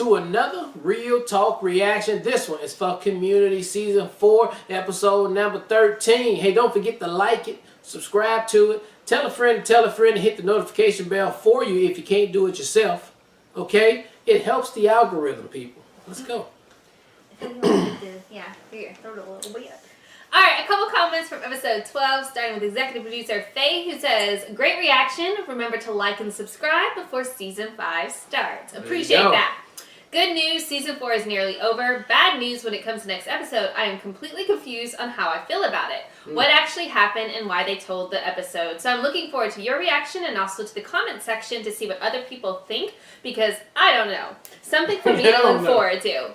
to another Real Talk reaction. This one is for Community Season 4, episode number 13. Hey, don't forget to like it, subscribe to it, tell a friend, and hit the notification bell for you if you can't do it yourself. Okay? It helps the algorithm, people. Let's go. Yeah, here, throw it a little bit. Alright, a couple comments from episode 12, starting with executive producer Faye, who says, great reaction. Remember to like and subscribe before season 5 starts. Appreciate that. Good news, season 4 is nearly over. Bad news when it comes to next episode. I am completely confused on how I feel about it. What actually happened and why they told the episode. So I'm looking forward to your reaction and also to the comment section to see what other people think, because I don't know. Something for me to look forward to.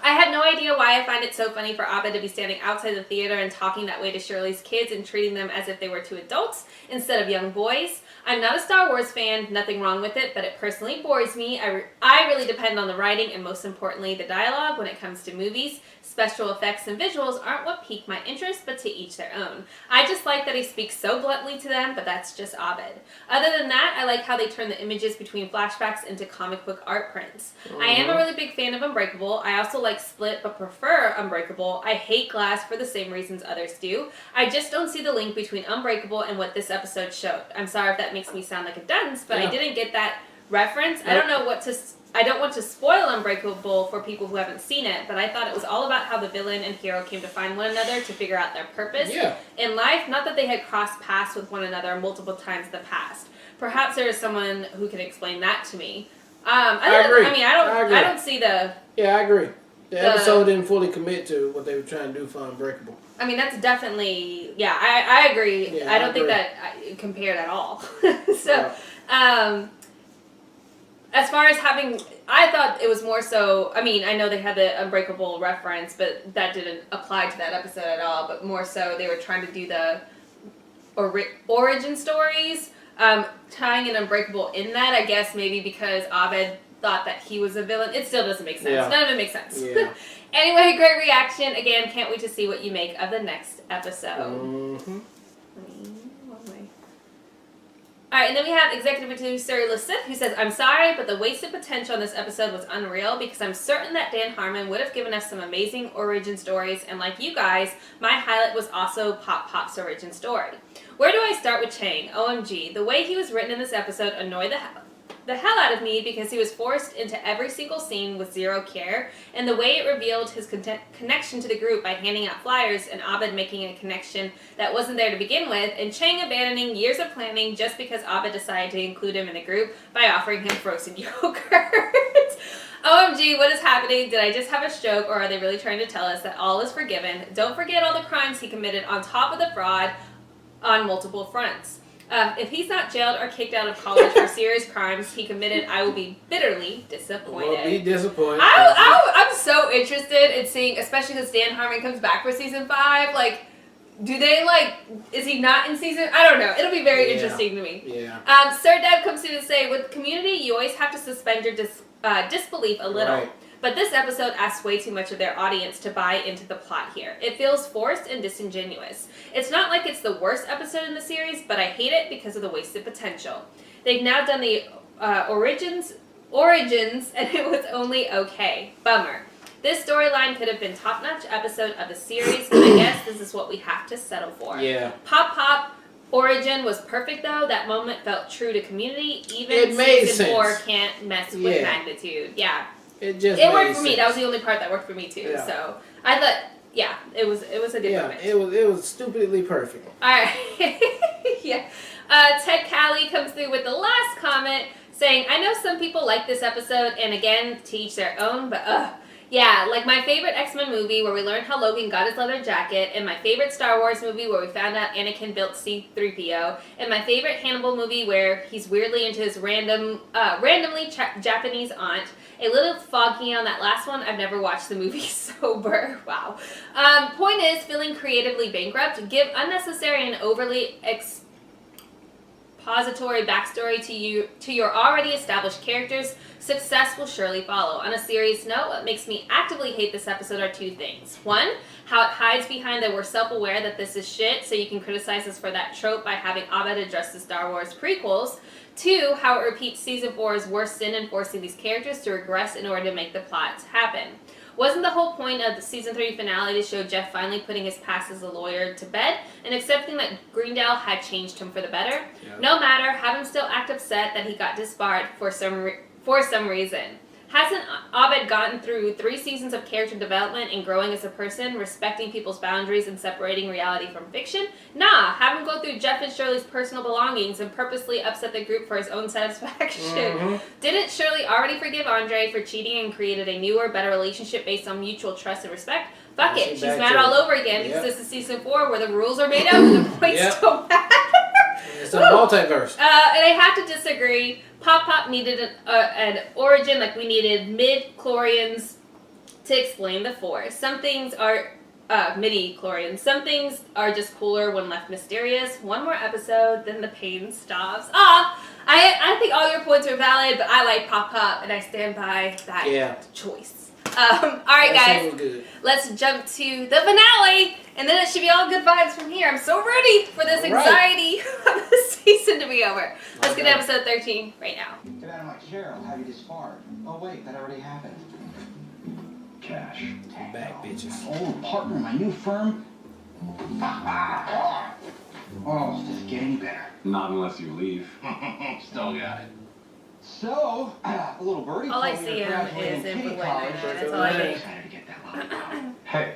I have no idea why I find it so funny for Abed to be standing outside the theater and talking that way to Shirley's kids and treating them as if they were 2 adults instead of young boys. I'm not a Star Wars fan, nothing wrong with it, but it personally bores me. I really depend on the writing and most importantly the dialogue when it comes to movies. Special effects and visuals aren't what pique my interest, but to each their own. I just like that he speaks so bluntly to them, but that's just Abed. Other than that, I like how they turn the images between flashbacks into comic book art prints. I am a really big fan of Unbreakable. I also like Split, but prefer Unbreakable. I hate Glass for the same reasons others do. I just don't see the link between Unbreakable and what this episode showed. I'm sorry if that makes me sound like a dunce, but I didn't get that reference. I don't know what to... I don't want to spoil Unbreakable for people who haven't seen it, but I thought it was all about how the villain and hero came to find one another to figure out their purpose in life, not that they had crossed paths with one another multiple times in the past. Perhaps there is someone who can explain that to me. I agree. I mean, I don't see the... Yeah, I agree. The episode didn't fully commit to what they were trying to do for Unbreakable. I mean, that's definitely... Yeah, I agree. Yeah, I don't think that compared at all. So, as far as having, I thought it was more so, I mean, I know they had the Unbreakable reference, but that didn't apply to that episode at all, but more so they were trying to do the origin stories, tying an Unbreakable in that, I guess maybe because Abed thought that he was a villain. It still doesn't make sense. Yeah. None of it makes sense. Yeah. Anyway, great reaction. Again, can't wait to see what you make of the next episode. Alright, and then we have executive producer Lasith, who says, I'm sorry, but the wasted potential in this episode was unreal because I'm certain that Dan Harmon would have given us some amazing origin stories, and like you guys, my highlight was also Pop's origin story. Where do I start with Chang? OMG, the way he was written in this episode annoyed the hell out of me because he was forced into every single scene with zero care, and the way it revealed his connection to the group by handing out flyers and Abed making a connection that wasn't there to begin with, and Chang abandoning years of planning just because Abed decided to include him in the group by offering him frozen yogurt. OMG, what is happening? Did I just have a stroke, or are they really trying to tell us that all is forgiven? Don't forget all the crimes he committed on top of the fraud on multiple fronts. If he's not jailed or kicked out of college for serious crimes he committed, I will be bitterly disappointed. We'll be disappointed. I'm so interested in seeing, especially because Dan Harmon comes back for season 5. Like, do they, is he not in season? I don't know. It'll be very interesting to me. Yeah. Sir Deb comes through to say, with Community, you always have to suspend your disbelief a little. Right. But this episode asks way too much of their audience to buy into the plot here. It feels forced and disingenuous. It's not like it's the worst episode in the series, but I hate it because of the wasted potential. They've now done the origins, and it was only okay. Bummer. This storyline could have been top-notch episode of the series, but I guess this is what we have to settle for. Yeah. Pop origin was perfect though. That moment felt true to Community. Even season 4 can't mess with magnitude. Yeah. It worked for me. That was the only part that worked for me too. Yeah. So I thought, it was a good moment. It was stupidly perfect. All right. Yeah. Ted Callie comes through with the last comment saying, I know some people like this episode, and again, to each their own, but yeah, like my favorite X-Men movie where we learned how Logan got his leather jacket, and my favorite Star Wars movie where we found out Anakin built C-3PO, and my favorite Hannibal movie where he's weirdly into his randomly Japanese aunt. A little foggy on that last one. I've never watched the movie sober. Wow. Point is, feeling creatively bankrupt, give unnecessary and overly expository backstory to your already established characters, success will surely follow. On a serious note, what makes me actively hate this episode are two things. One, how it hides behind that we're self-aware that this is shit, so you can criticize us for that trope by having Abed address the Star Wars prequels. Two, how it repeats season 4's worst sin in forcing these characters to regress in order to make the plot happen. Wasn't the whole point of the season 3 finale to show Jeff finally putting his past as a lawyer to bed and accepting that Greendale had changed him for the better? Yep. No matter, have him still act upset that he got disbarred for some reason. Hasn't Abed gotten through 3 seasons of character development and growing as a person, respecting people's boundaries and separating reality from fiction? Nah, have him go through Jeff and Shirley's personal belongings and purposely upset the group for his own satisfaction. Mm-hmm. Didn't Shirley already forgive Andre for cheating and created a newer, better relationship based on mutual trust and respect? Fuck it, she's mad all over again because this is season 4 where the rules are made up and the points don't matter. It's a multiverse. And I have to disagree. Pop needed an origin, like we needed mid-chlorians to explain the Force. Some things are midi-chlorians. Some things are just cooler when left mysterious. One more episode, then the pain stops. I think all your points are valid, but I like Pop and I stand by that choice. Alright guys, let's jump to the finale, and then it should be all good vibes from here. I'm so ready for this anxiety of the season to be over. Let's get to episode 13 right now. Get out of my chair, I'll have you disbarred. Oh wait, that already happened. Cash. Back, bitches. Old partner in my new firm. Oh, does it get any better? Not unless you leave. Still got it. So, a little birdie all I told me see you're him graduating is in kitty Blue college. That's all I do. Excited to get that locked. Hey,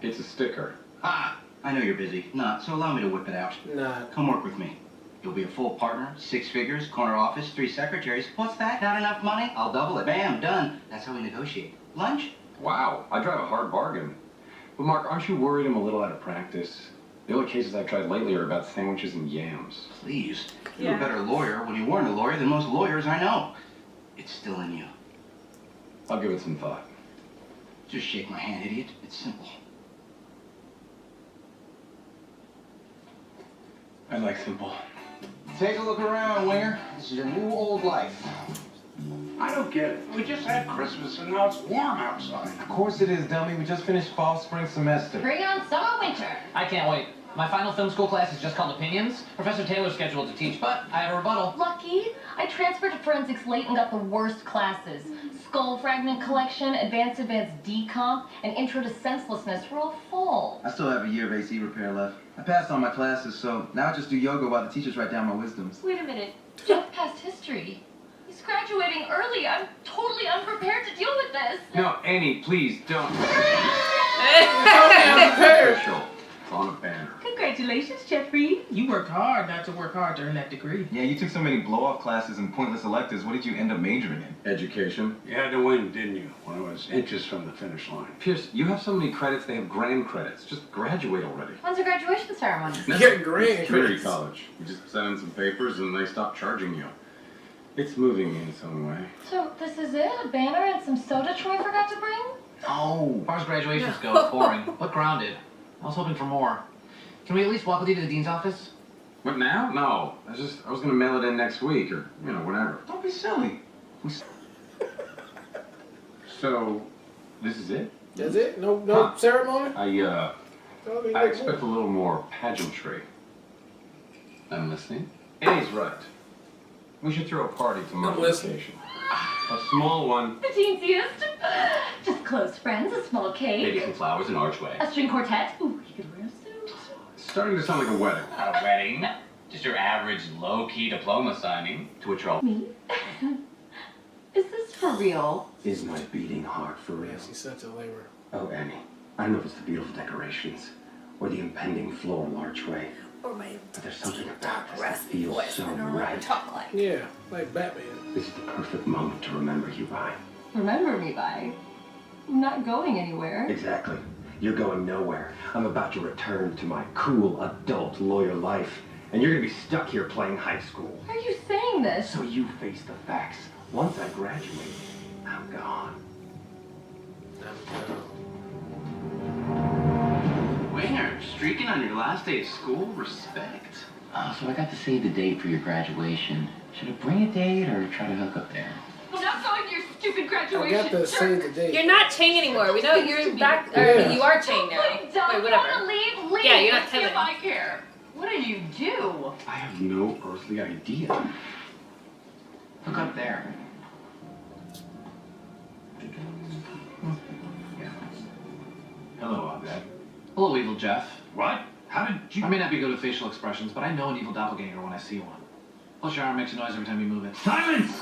it's a sticker. I know you're busy. Not, so allow me to whip it out. Nah. Come work with me. You'll be a full partner, 6 figures, corner office, 3 secretaries. What's that? Not enough money? I'll double it. Bam, done. That's how we negotiate. Lunch? Wow, I drive a hard bargain. But Mark, aren't you worried I'm a little out of practice? The only cases I've tried lately are about sandwiches and yams. Please. You're a better lawyer when you weren't a lawyer than most lawyers I know. It's still in you. I'll give it some thought. Just shake my hand, idiot. It's simple. I like simple. Take a look around, Winger. This is your new old life. I don't get it. We just had Christmas and now it's warm outside. Of course it is, dummy. We just finished fall, spring semester. Bring on summer, winter. I can't wait. My final film school class is just called Opinions. Professor Taylor's scheduled to teach, but I have a rebuttal. Lucky. I transferred to forensics late and got the worst classes. Skull fragment collection, advanced decomp, and intro to senselessness were all full. I still have a year of AC repair left. I passed all my classes, so now I just do yoga while the teachers write down my wisdoms. Wait a minute. Jeff passed history. He's graduating early. I'm totally unprepared to deal with this. No, Annie, please don't. Official. It's on a banner. Congratulations, Jeffrey. You worked hard not to work hard to earn that degree. Yeah, you took so many blow-off classes and pointless electives. What did you end up majoring in? Education. You had to win, didn't you? When it was inches from the finish line. Pierce, you have so many credits, they have grand credits. Just graduate already. When's your graduation ceremony? Get grand It's community credits. college. You just send in some papers and they stop charging you. It's moving in its own way. So this is it? A banner and some soda Troy forgot to bring? Oh. As far as graduations go, it's boring, but grounded. I was hoping for more. Can we at least walk with you to the dean's office? What, now? No. I was gonna mail it in next week or, whenever. Don't be silly. So, this is it? That's it? No ceremony? I expect a little more pageantry. I'm listening. Annie's right. We should throw a party tomorrow. I'm listening. A small one. The teensiest. Just close friends, a small cake. Maybe some flowers and archway. A string quartet. Ooh, you could wear a suit. It's starting to sound like a wedding. Not a wedding. Just your average low-key diploma signing. To which all Me? Is this for real? Is my beating heart for real? Yes, he's such a laborer. Oh, Annie, I don't know if it's the beautiful decorations or the impending floral archway, Or my but there's something about this that raspy feels voice. so I don't know what to right. talk like. Yeah, like Batman. This is the perfect moment to remember you by. Remember me by? I'm not going anywhere. Exactly. You're going nowhere. I'm about to return to my cool adult lawyer life, and you're gonna be stuck here playing high school. Why are you saying this? So you face the facts. Once I graduate, I'm gone. Winger, streaking on your last day of school? Respect. So I got to save the date for your graduation. Should I bring a date or try to hook up there? I'm not going to your stupid I graduation. got to save the date. You're not chained anymore. We know you're back, or Yeah. you are chained now. Please don't. Wait, You want whatever. to leave? Leave. Yeah, you're not Let's see if Kevin. I care. What do you do? I have no earthly idea. Hook up there. Hello, Abed. Hello, evil Jeff. What? How did you... I may not be good at facial expressions, but I know an evil doppelganger when I see one. Plus, your arm makes a noise every time you move it. Silence!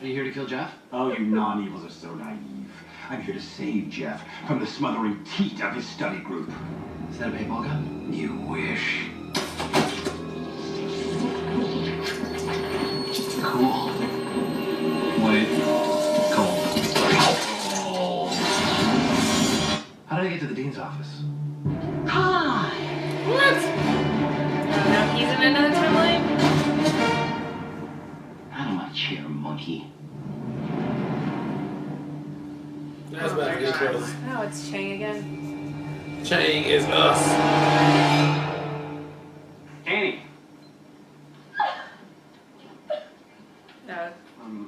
Are you here to kill Jeff? Oh, you non-evils are so naive. I'm here to save Jeff from the smothering teat of his study group. Is that a paintball gun? You wish. Cool. Wait. Cold. How did I get to the dean's office? What? Now he's in another timeline? Out of my chair, monkey. That's about to get close. Oh, it's Chang again. Chang is us. Annie. No.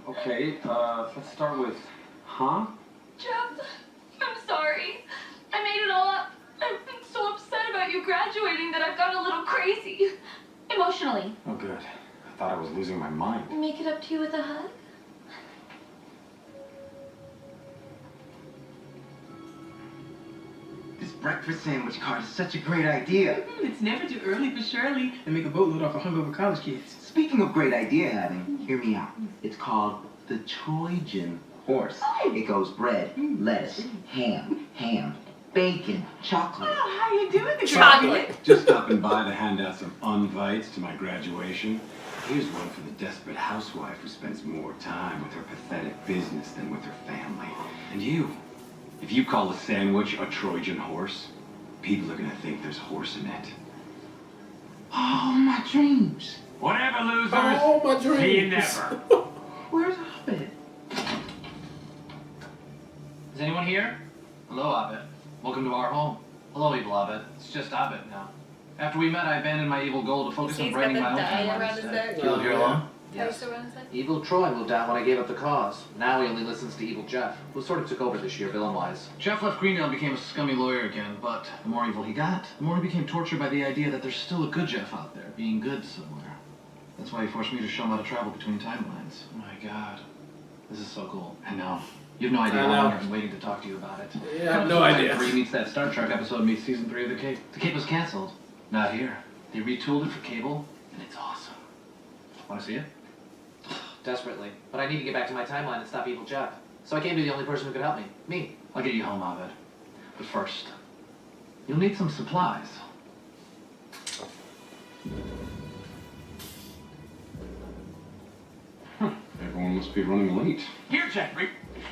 Okay, let's start with, huh? Jeff, I'm sorry. I made it all up. I've been so upset about you graduating that I've gone a little crazy. Emotionally. Oh, good. I thought I was losing my mind. Make it up to you with a hug? This breakfast sandwich cart is such a great idea. It's never too early for Shirley to make a boatload off of hungover college kids. Speaking of great idea having, hear me out. It's called the Trojan horse. It goes bread, lettuce, ham, bacon, chocolate. Oh, how you doing? Chocolate. Just stopping by to hand out some invites to my graduation. Here's one for the desperate housewife who spends more time with her pathetic business than with her family. And you, if you call a sandwich a Trojan horse, people are gonna think there's horse in it. Oh, my dreams. Whatever, losers. Oh, my dreams. See you never. Where's Abed? Is anyone here? Hello, Abed. Welcome to our home. Hello, evil Abed. It's just Abed now. After we met, I abandoned my evil goal to focus on He's got branding the my own dye timeline around his instead. neck. You live here alone? Yes. Around his neck? Evil Troy moved out when I gave up the cause. Now he only listens to evil Jeff, who sort of took over this year villain-wise. Jeff left Greendale and became a scummy lawyer again, but the more evil he got, the more he became tortured by the idea that there's still a good Jeff out there, being good somewhere. That's why he forced me to show him how to travel between timelines. Oh my god. This is so cool. I know. You have no idea I how know. long I've been waiting to talk to you about it. Yeah, I have no idea. 3 meets that Star Trek episode meets season 3 of The Cape. The Cape was canceled. Not here. They retooled it for cable, and it's awesome. Want to see it? Desperately. But I need to get back to my timeline and stop evil Jeff. So I came to the only person who could help me. Me. I'll get you home, Abed. But first, you'll need some supplies. Everyone must be running late. Here, Jeffrey.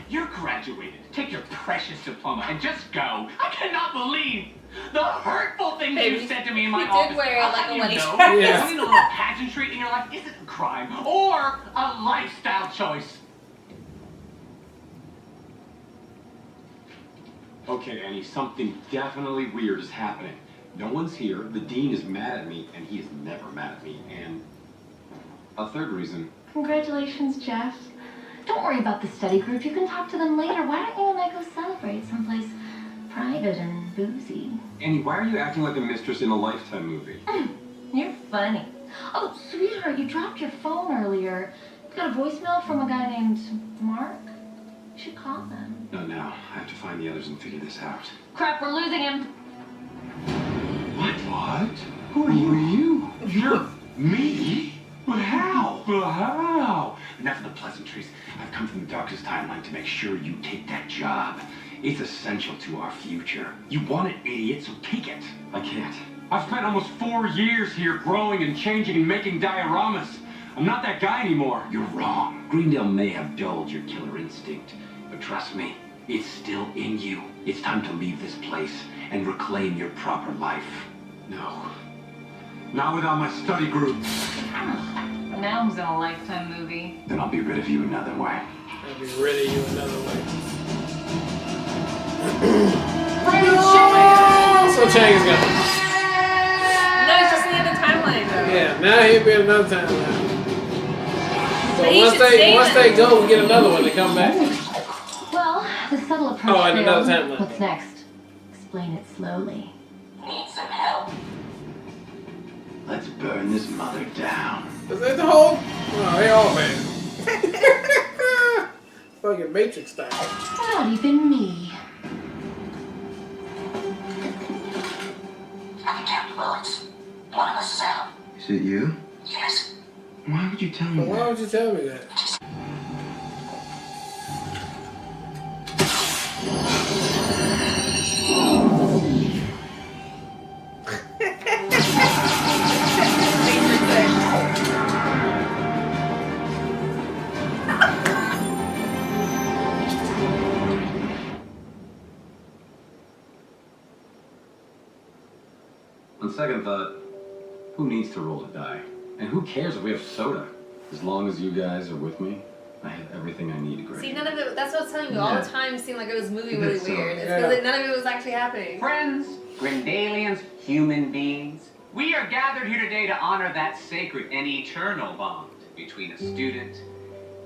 You're graduated. Take your precious diploma and just go. I cannot believe the hurtful things Baby, you said to me in my he office. did wear I'll like have a you wedding know, dress. Yes. having a little pageantry in your life isn't a crime or a lifestyle choice. Okay, Annie, something definitely weird is happening. No one's here, the dean is mad at me, and he is never mad at me, and a third reason. Congratulations, Jeff. Don't worry about the study group. You can talk to them later. Why don't you and I go celebrate someplace private and boozy? Annie, why are you acting like a mistress in a Lifetime movie? You're funny. Oh, sweetheart, you dropped your phone earlier. You got a voicemail from a guy named Mark? You should call them. Not now. I have to find the others and figure this out. Crap, we're losing him. What? What? Who are you? You're me? But how? But how? Enough of the pleasantries. I've come from the darkest timeline to make sure you take that job. It's essential to our future. You want it, idiot, so take it. I can't. I've spent almost 4 years here growing and changing and making dioramas. I'm not that guy anymore. You're wrong. Greendale may have dulled your killer instinct, but trust me, it's still in you. It's time to leave this place and reclaim your proper life. No. Not without my study group. Now in a Lifetime movie. Then I'll be rid of you another way. I'll be ready you another way. So Chang is gone. No, it's just in the other timeline. Yeah, now he'll be another timeline. So But he once should stay once then. they go, we get another one to come back. Well, the subtle approach Oh, and another failed. timeline. What's next? Explain it slowly. Need some help. Let's burn this mother down. Is that the whole? Oh, they all bad. Fucking Matrix style. Not even me. I can count the bullets. One of us is out. Is it you? Yes. Why would you tell me Why that? would you tell me that? On second thought, who needs to roll the die? And who cares if we have soda? As long as you guys are with me, I have everything I need to grade. See, none of it, that's what I was telling you, all the time seemed like it was moving really That's so- weird. It's yeah. because none of it was actually happening. Friends, Grendalians, human beings, we are gathered here today to honor that sacred and eternal bond between a student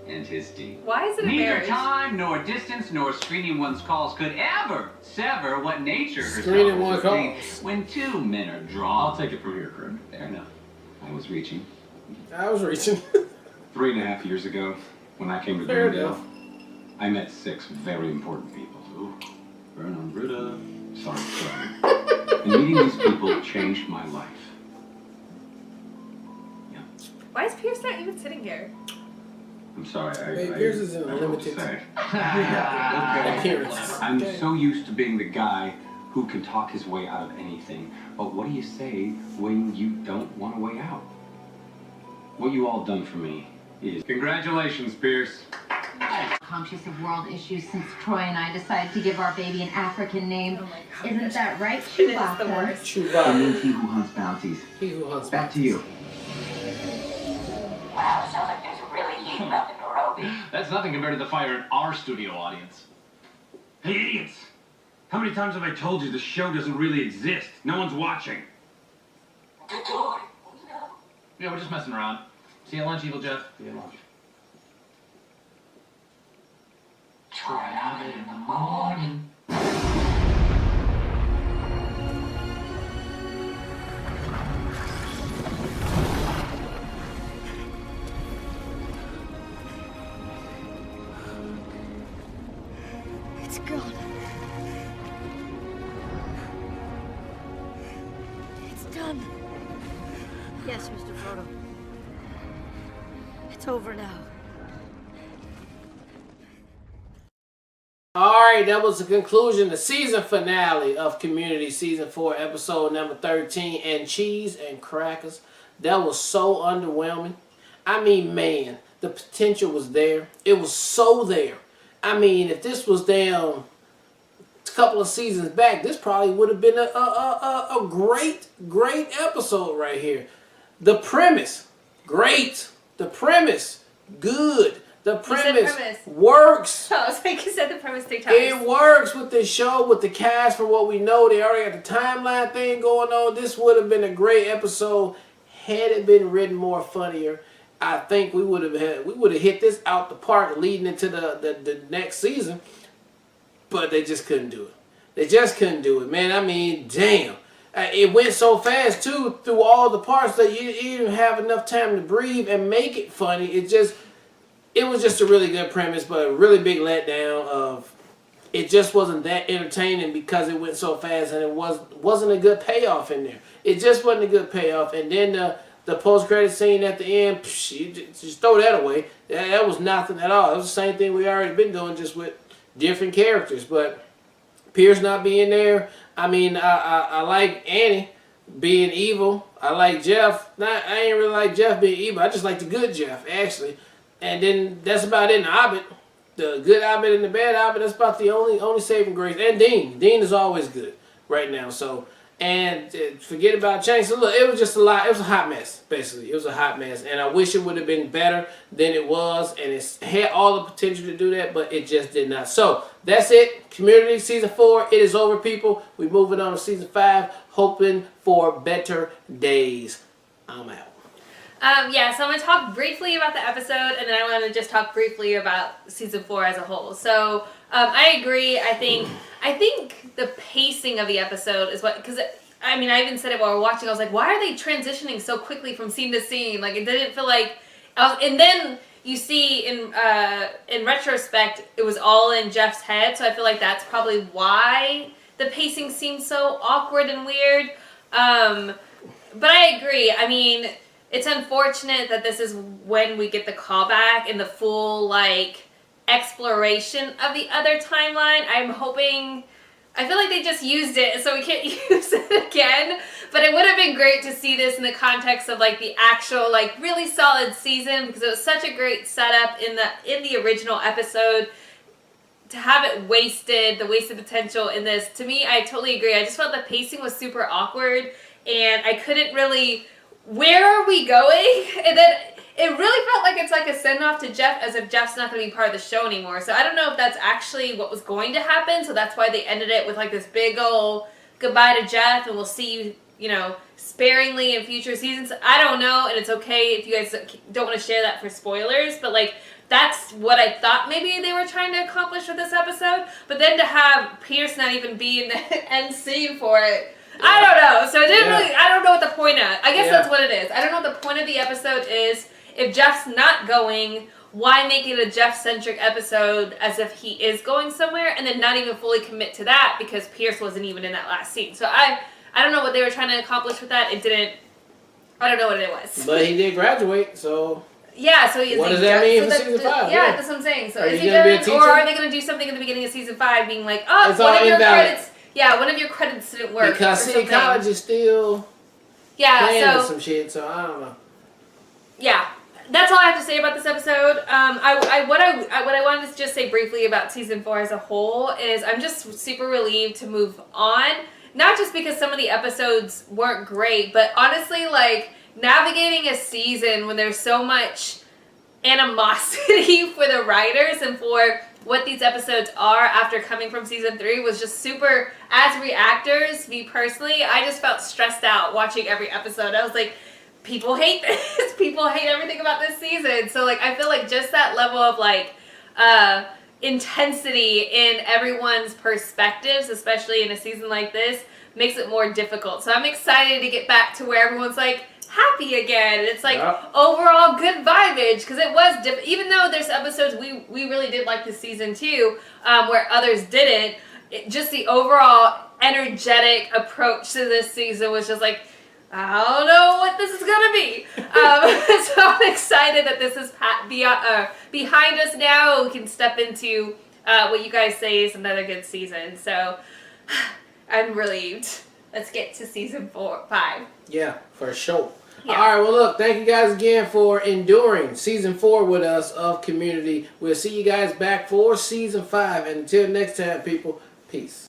and his dean. Why is it a Neither marriage? time, nor distance, nor screening one's calls could ever sever what nature herself Screening has one ordained. calls. When two men are drawn. I'll take it from here, Craig. Fair enough. I was reaching. I was reaching. 3.5 years ago, when I came to Fair Glendale, enough. I met 6 very important people. Ooh, burn on Bruta. Sorry. And meeting these people changed my life. Why is Pierce not even sitting here? I'm sorry. Hey, Pierce is in a I don't limited say. appearance. I'm Okay. so used to being the guy who can talk his way out of anything. But what do you say when you don't want a way out? What you all done for me is... Congratulations, Pierce. Conscious of world issues since Troy and I decided to give our baby an African name. Isn't that right, It is the Chewbacca? worst. I Chewbacca. mean, he who hunts bounties. He who hunts. Back to you. Wow, it sounds like things are really heating up in Nairobi. That's nothing compared to the fire in our studio audience. Hey, idiots! How many times have I told you the show doesn't really exist? No one's watching. Good Lord. Yeah, we're just messing around. See you at lunch, Evil Jeff. See you at lunch. Try out it in the morning. It's gone. It's done. Yes, Mr. Frodo. It's over now. Alright, that was the conclusion, the season finale of Community Season 4, episode number 13, and cheese and crackers. That was so underwhelming. I mean, man, the potential was there. It was so there. I mean, if this was down a couple of seasons back, this probably would have been a great episode right here. The premise, great. The premise, good. The premise, premise. works. Oh, I was like, you said the premise 3 times. It works with the show, with the cast. For what we know, they already got the timeline thing going on. This would have been a great episode had it been written more funnier. I think we would have hit this out the park leading into the next season. But they just couldn't do it. They just couldn't do it, man. I mean, damn. It went so fast too through all the parts that you didn't have enough time to breathe and make it funny. It was just a really good premise, but a really big letdown of it just wasn't that entertaining because it went so fast and it wasn't a good payoff in there. It just wasn't a good payoff. And then the post-credit scene at the end, you just throw that away. That was nothing at all. It was the same thing we already been doing, just with different characters. But Pierce not being there, I mean, I like Annie being evil. I like Jeff. I ain't really like Jeff being evil. I just like the good Jeff, actually. And then that's about it in Hobbit. The good Hobbit and the bad Hobbit, that's about the only saving grace. And Dean. Dean is always good right now. So, and forget about change. So look, it was just a lot. It was a hot mess, basically. It was a hot mess. And I wish it would have been better than it was. And it had all the potential to do that, but it just did not. So, that's it. Community Season 4. It is over, people. We're moving on to Season 5, hoping for better days. I'm out. Yeah, so I'm going to talk briefly about the episode, and then I want to just talk briefly about season 4 as a whole. So, I agree. I think the pacing of the episode is what, because I mean, I even said it while we were watching. I was like, why are they transitioning so quickly from scene to scene? Like, it didn't feel like. And then you see in retrospect, it was all in Jeff's head. So I feel like that's probably why the pacing seems so awkward and weird. But I agree. I mean, it's unfortunate that this is when we get the callback and the full, like, exploration of the other timeline. I'm hoping... I feel like they just used it, so we can't use it again. But it would have been great to see this in the context of, like, the actual, like, really solid season, because it was such a great setup in the original episode. To have it wasted, the wasted potential in this, to me, I totally agree. I just felt the pacing was super awkward, and I couldn't really... Where are we going? And then it really felt like it's like a send-off to Jeff, as if Jeff's not going to be part of the show anymore. So I don't know if that's actually what was going to happen, so that's why they ended it with like this big old goodbye to Jeff, and we'll see you, you know, sparingly in future seasons. I don't know, and it's okay if you guys don't want to share that for spoilers, but like, that's what I thought maybe they were trying to accomplish with this episode. But then to have Pierce not even be in the end scene for it, I don't know. So it didn't really, I don't know what the point of, I guess that's what it is. I don't know what the point of the episode is. If Jeff's not going, why make it a Jeff-centric episode as if he is going somewhere, and then not even fully commit to that because Pierce wasn't even in that last scene. So I don't know what they were trying to accomplish with that. It didn't, I don't know what it was. But he did graduate, so... Yeah, so what does that mean for season 5? Yeah, that's what I'm saying. So is he gonna be a going, teacher? or are they going to do something at the beginning of season 5 being like, oh, it's one all of your invalid. credits... Yeah, one of your credits didn't work. Because City College is still playing some shit, so I don't know. Yeah, that's all I have to say about this episode. What I wanted to just say briefly about season 4 as a whole is I'm just super relieved to move on. Not just because some of the episodes weren't great, but honestly, like, navigating a season when there's so much animosity for the writers and for what these episodes are after coming from season 3 was just super, as reactors, me personally, I just felt stressed out watching every episode. I was like, people hate this. People hate everything about this season. So, like, I feel like just that level of, like, intensity in everyone's perspectives, especially in a season like this, makes it more difficult. So I'm excited to get back to where everyone's, like, happy again. It's like overall good vibage, because it was different. Even though there's episodes we really did like this season too, where others didn't. Just the overall energetic approach to this season was just like, I don't know what this is gonna be. So I'm excited that this is behind us now. We can step into what you guys say is another good season. So I'm relieved. Let's get to season 5. Yeah, for sure. Yeah. All right, well, look, thank you guys again for enduring season 4 with us of Community. We'll see you guys back for season 5. And until next time, people, peace.